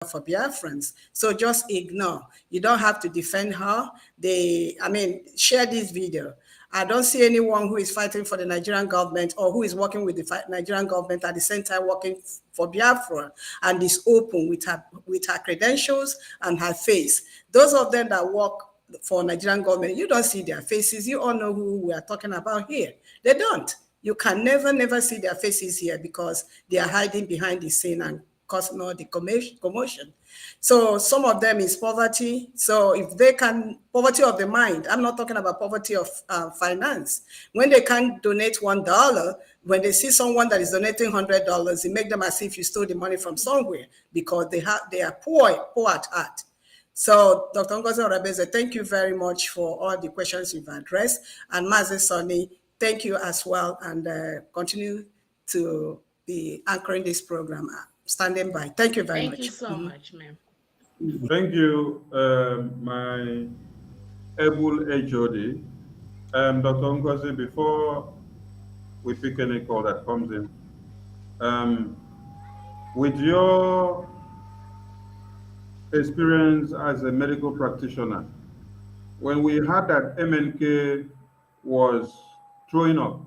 for Biafrans. So just ignore. You don't have to defend her. Share this video. I don't see anyone who is fighting for the Nigerian government or who is working with the Nigerian government at the same time working for Biafra and is open with her credentials and her face. Those of them that work for Nigerian government, you don't see their faces. You all know who we are talking about here. They don't. You can never see their faces here because they are hiding behind the scene and causing all the commotion. So some of them is poverty. So if they can, poverty of the mind, I'm not talking about poverty of finance. When they can't donate $1, when they see someone that is donating $100, it makes them as if you stole the money from somewhere because they are poor at heart. So Dr. Ngozi Orabueze, thank you very much for all the questions you've addressed. And Mazi Sonny, thank you as well, and continue to be anchoring this program. Standing by. Thank you very much. Thank you so much, ma'am. Thank you, my able HOD. Dr. Ngozi, before we pick any call that comes in, with your experience as a medical practitioner, when we heard that MNK was throwing up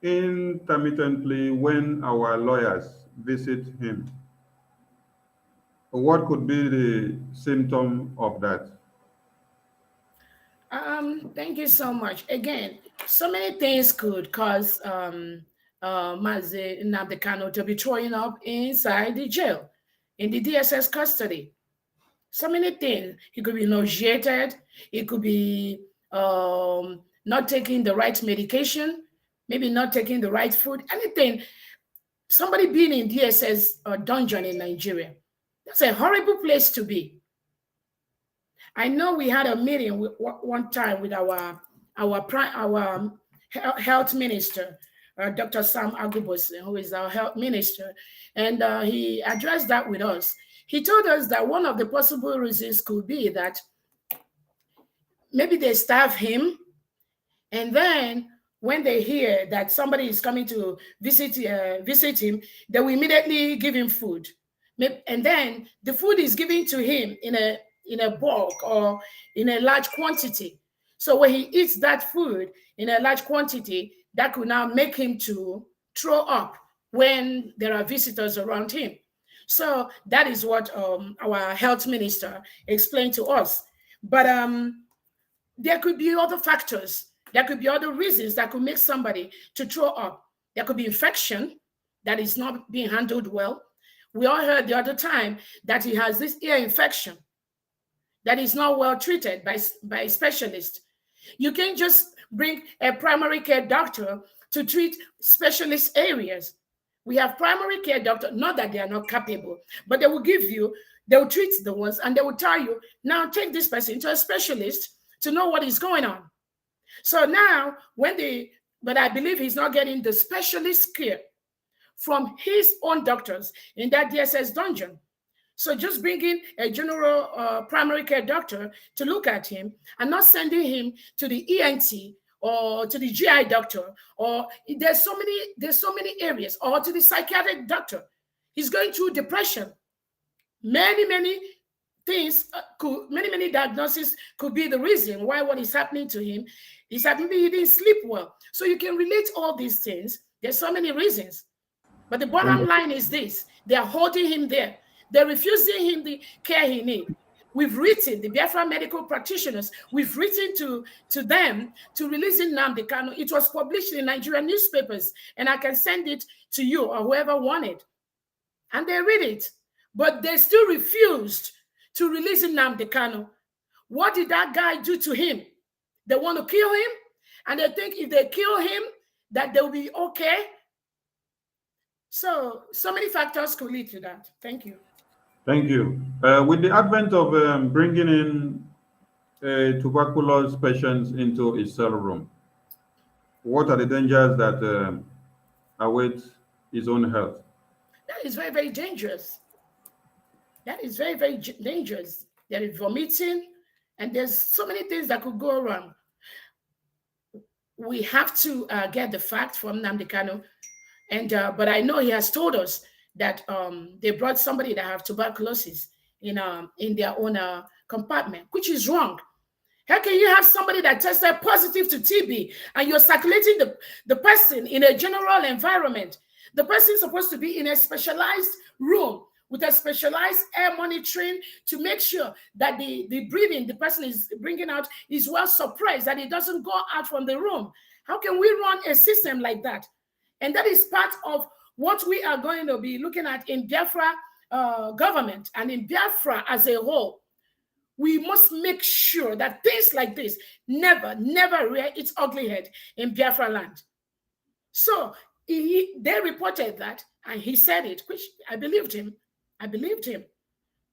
intermittently when our lawyers visit him, what could be the symptom of that? Thank you so much. Again, so many things could cause Mazi Nnamdi Kanu to be throwing up inside the jail, in the DSS custody. So many things. He could be nauseated. He could be not taking the right medication, maybe not taking the right food, anything. Somebody being in DSS dungeon in Nigeria, that's a horrible place to be. I know we had a meeting one time with our health minister, Dr. Sam Agubose, who is our health minister, and he addressed that with us. He told us that one of the possible reasons could be that maybe they starve him, and then when they hear that somebody is coming to visit him, they will immediately give him food. And then the food is given to him in a bulk or in a large quantity. So when he eats that food in a large quantity, that could now make him to throw up when there are visitors around him. So that is what our health minister explained to us. But there could be other factors. There could be other reasons that could make somebody to throw up. There could be infection that is not being handled well. We all heard the other time that he has this ear infection that is not well treated by a specialist. You can't just bring a primary care doctor to treat specialist areas. We have primary care doctors, not that they are not capable, but they will treat the ones and they will tell you, now take this person to a specialist to know what is going on. So now, but I believe he's not getting the specialist care from his own doctors in that DSS dungeon. So just bringing a general primary care doctor to look at him and not sending him to the ENT or to the GI doctor, or there's so many areas, or to the psychiatric doctor. He's going through depression. Many things, many diagnoses could be the reason why what is happening to him is that maybe he didn't sleep well. So you can relate all these things. There's so many reasons. But the bottom line is this: they are holding him there. They're refusing him the care he needs. We've written, the Biafra medical practitioners, we've written to them to release Nnamdi Kanu. It was published in Nigerian newspapers, and I can send it to you or whoever wanted. And they read it. But they still refused to release Nnamdi Kanu. What did that guy do to him? They want to kill him, and they think if they kill him, that they'll be okay. So many factors could lead to that. Thank you. Thank you. With the advent of bringing in tuberculosis patients into a cell room, what are the dangers that await his own health? That is very, very dangerous. That is very, very dangerous. There is vomiting, and there's so many things that could go wrong. We have to get the fact from Nnamdi Kanu, and but I know he has told us that they brought somebody that have tuberculosis in their own compartment, which is wrong. How can you have somebody that tested positive to TB and you're circulating the person in a general environment? The person is supposed to be in a specialized room with a specialized air monitoring to make sure that the breathing the person is bringing out is well suppressed, that it doesn't go out from the room. How can we run a system like that? And that is part of what we are going to be looking at in Biafra government and in Biafra as a whole. We must make sure that things like this never rear its ugly head in Biafra land. So they reported that, and he said it, which I believed him.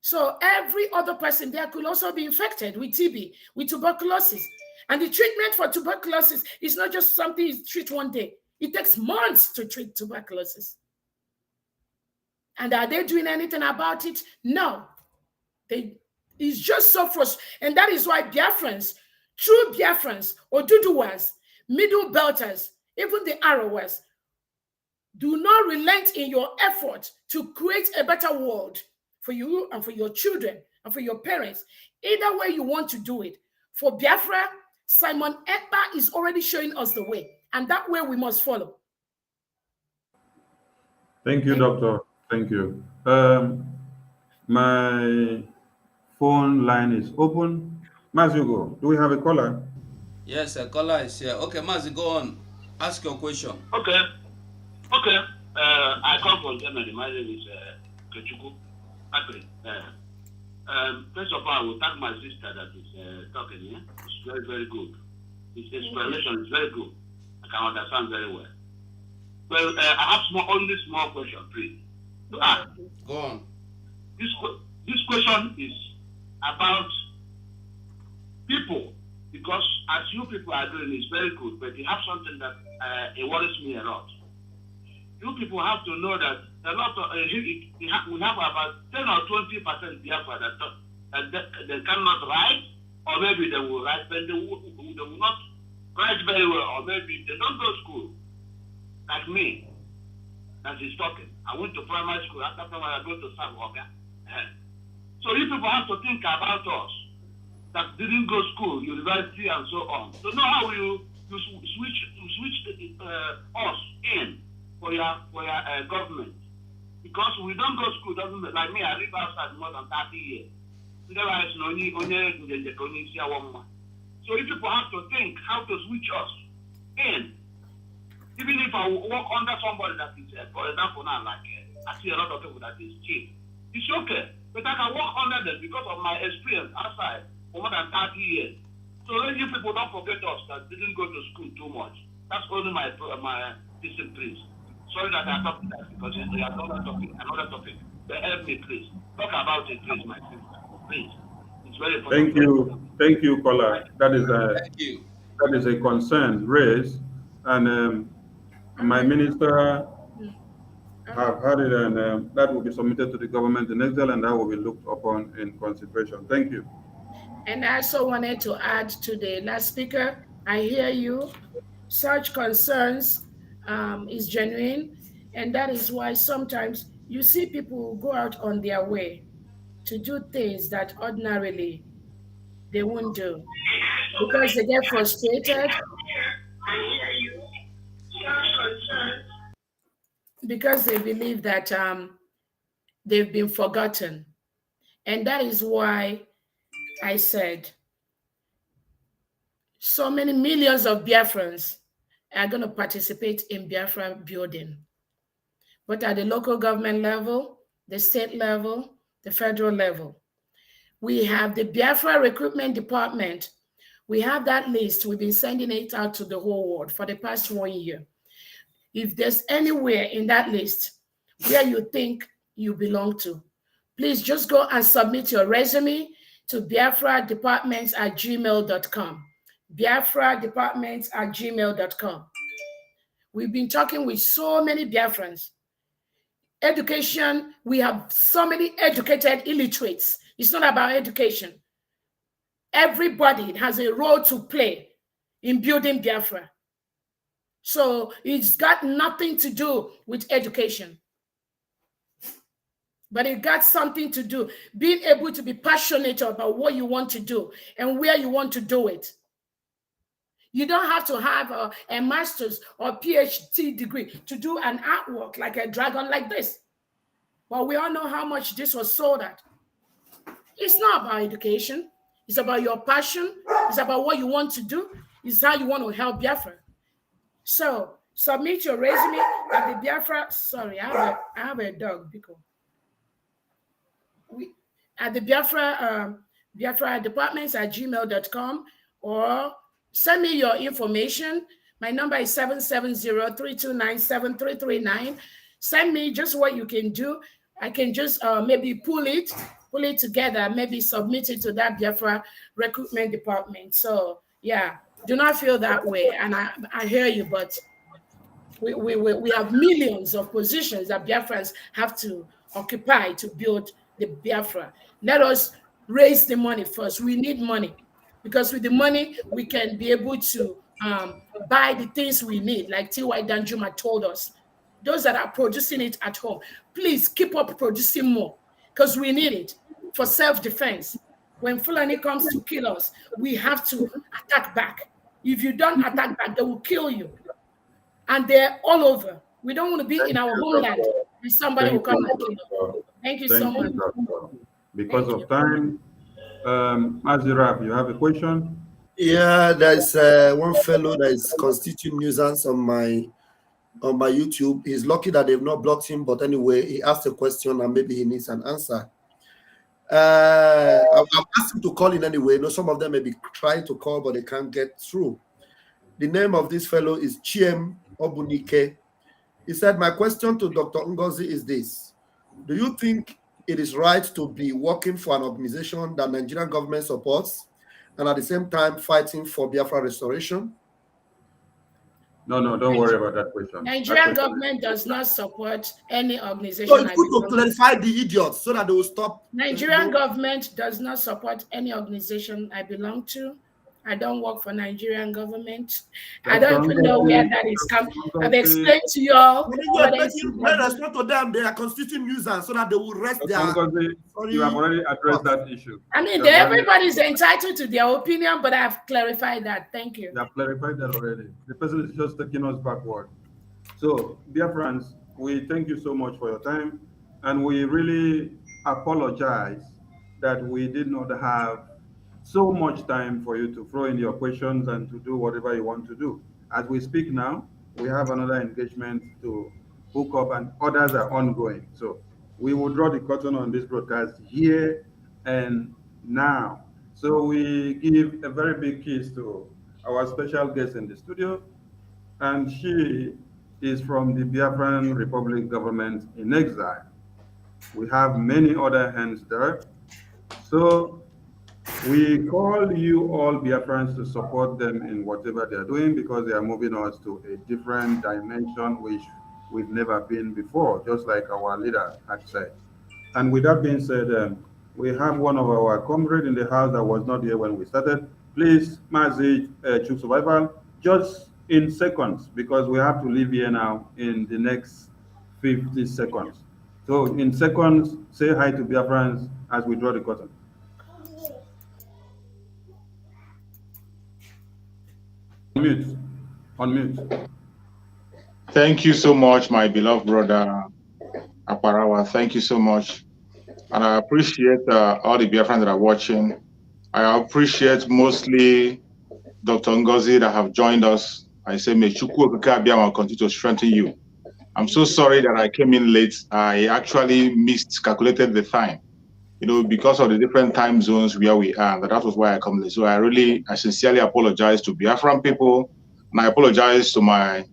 So every other person there could also be infected with TB, with tuberculosis. And the treatment for tuberculosis is not just something you treat one day. It takes months to treat tuberculosis. And are they doing anything about it? No. It's just so frustrating. And that is why Biafrans, true Biafrans, Oduduwas, middle belters, even the Arawas, do not relent in your effort to create a better world for you and for your children and for your parents. Either way you want to do it. For Biafra, Simon Ekpa is already showing us the way, and that way we must follow. Thank you, Doctor. Thank you. My phone line is open. Mazi, do we have a caller? Yes, a caller is here. Okay, Mazi, go on. Ask your question. Okay. I come from Germany. My name is Kechuku. First of all, I will thank my sister that is talking here. It's very, very good. His explanation is very good. I can understand very well. Well, I have only small question, please. Go on. This question is about people, because as you people are doing, it's very good, but you have something that it worries me a lot. You people have to know that a lot of we have about 10 or 20% Biafra that they cannot write, or maybe they will write, but they will not write very well, or maybe they don't go to school, like me, that is talking. I went to primary school. After primary, I go to Samoga. So you people have to think about us that didn't go to school, university, and so on. So know how you switch us in for your government, because we don't go to school. Doesn't mean, like me, I live outside more than 30 years. So you people have to think how to switch us in. Even if I work under somebody that is, for example, now, like I see a lot of people that is cheap, it's okay. But I can work under them because of my experience outside for more than 30 years. So let you people don't forget us that didn't go to school too much. That's only my discipline. Sorry that I'm talking that, because it's another topic. But help me, please. Talk about it, please, my sister. Please. It's very important. Thank you, caller. That is a concern raised, and my minister have heard it, and that will be submitted to the government in Excel, and that will be looked upon in consideration. Thank you. And I also wanted to add to the last speaker, I hear you. Such concerns is genuine, and that is why sometimes you see people go out on their way to do things that ordinarily they won't do because they get frustrated. Because they believe that they've been forgotten. And that is why I said so many millions of Biafrans are going to participate in Biafra building. But at the local government level, the state level, the federal level, we have the Biafra Recruitment Department. We have that list. We've been sending it out to the whole world for the past 1 year. If there's anywhere in that list where you think you belong to, please just go and submit your resume to biafradepartments@gmail.com. biafradepartments@gmail.com. We've been talking with so many Biafrans. Education, we have so many educated illiterates. It's not about education. Everybody has a role to play in building Biafra. So it's got nothing to do with education. but it got something to do. Being able to be passionate about what you want to do and where you want to do it. You don't have to have a master's or PhD degree to do an artwork like a dragon like this. But we all know how much this was sold at. It's not about education. It's about your passion. It's about what you want to do. It's how you want to help Biafra. So submit your resume at the Biafra. Sorry, I have a dog, because at the Biafra departments@gmail.com, or send me your information. My number is 770-329-7339. Send me just what you can do. I can just maybe pull it together, maybe submit it to that Biafra recruitment department. So yeah, do not feel that way. And I hear you, but we have millions of positions that Biafrans have to occupy to build the Biafra. Let us raise the money first. We need money, because with the money, we can be able to buy the things we need, like T.Y. Danjuma told us. Those that are producing it at home, please keep up producing more, because we need it for self-defense. When Fulani comes to kill us, we have to attack back. If you don't attack back, they will kill you. And they're all over. We don't want to be in our homeland and somebody will come and kill us. Thank you so much. Because of time, Mazi, you have a question? Yeah, there's one fellow that is constituting nuisance on my YouTube. He's lucky that they've not blocked him, but anyway, he asked a question and maybe he needs an answer. I've asked him to call in anyway. Some of them may be trying to call, but they can't get through. The name of this fellow is Chiem Obunike. He said, my question to Dr. Ngozi is this. Do you think it is right to be working for an organization that Nigerian government supports and at the same time fighting for Biafra restoration? No, don't worry about that question. Nigerian government does not support any organization. So it's good to clarify the idiots so that they will stop. Nigerian government does not support any organization I belong to. I don't work for Nigerian government. I don't even know where that is coming. I've explained to you all. Let respond to them. They are constituting nuisance so that they will rest their. You have already addressed that issue. I mean, everybody's entitled to their opinion, but I've clarified that. Thank you. You have clarified that already. The person is just taking us backward. So, dear friends, we thank you so much for your time, and we really apologize that we did not have so much time for you to throw in your questions and to do whatever you want to do. As we speak now, we have another engagement to hook up and others are ongoing. So we will draw the curtain on this broadcast here and now. So we give a very big kiss to our special guest in the studio, and she is from the Biafran Republic government in exile. We have many other hands there. So we call you all Biafrans to support them in whatever they're doing, because they are moving us to a different dimension which we've never been before, just like our leader had said. And with that being said, we have one of our comrades in the house that was not here when we started. Please, Mazi, Chief Survival, just in seconds, because we have to leave here now in the next 50 seconds. So in seconds, say hi to Biafrans as we draw the curtain. Unmute. Thank you so much, my beloved brother Aparawa. Thank you so much. And I appreciate all the Biafrans that are watching. I appreciate mostly Dr. Ngozi that have joined us. I say, may Chukwu Okike Abiyama continue to strengthen you. I'm so sorry that I came in late. I actually miscalculated the time, because of the different time zones where we are. That was why I come late. So I sincerely apologize to Biafran people, and I apologize to my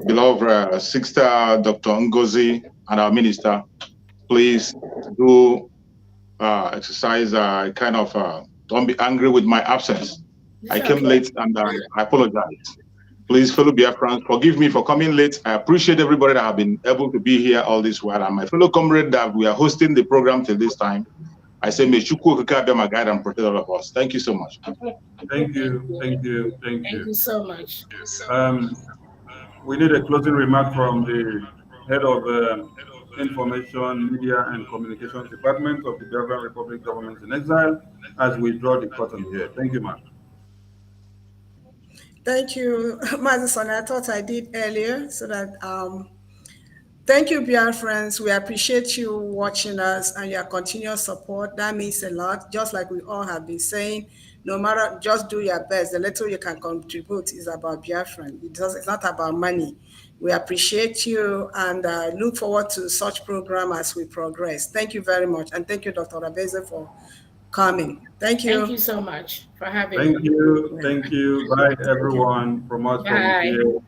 beloved sister, Dr. Ngozi, and our minister. Please do exercise don't be angry with my absence. I came late and I apologize. Please, fellow Biafrans, forgive me for coming late. I appreciate everybody that have been able to be here all this while. And my fellow comrade that we are hosting the program till this time, I say, may Chukwu Okike Abiyama guide and protect all of us. Thank you so much. Thank you. Thank you so much. We need a closing remark from the head of Information, Media and Communications Department of the Biafran Republic Government in Exile, as we draw the curtain here. Thank you, ma'am. Thank you, Madison. I thought I did earlier so that thank you, Biafrans. We appreciate you watching us and your continuous support. That means a lot. Just like we all have been saying, no matter, just do your best. The little you can contribute is about Biafran. It's not about money. We appreciate you and look forward to such program as we progress. Thank you very much. And thank you, Dr. Orabueze, for coming. Thank you. Thank you so much for having me. Thank you. Thank you. Bye, everyone. From us from here.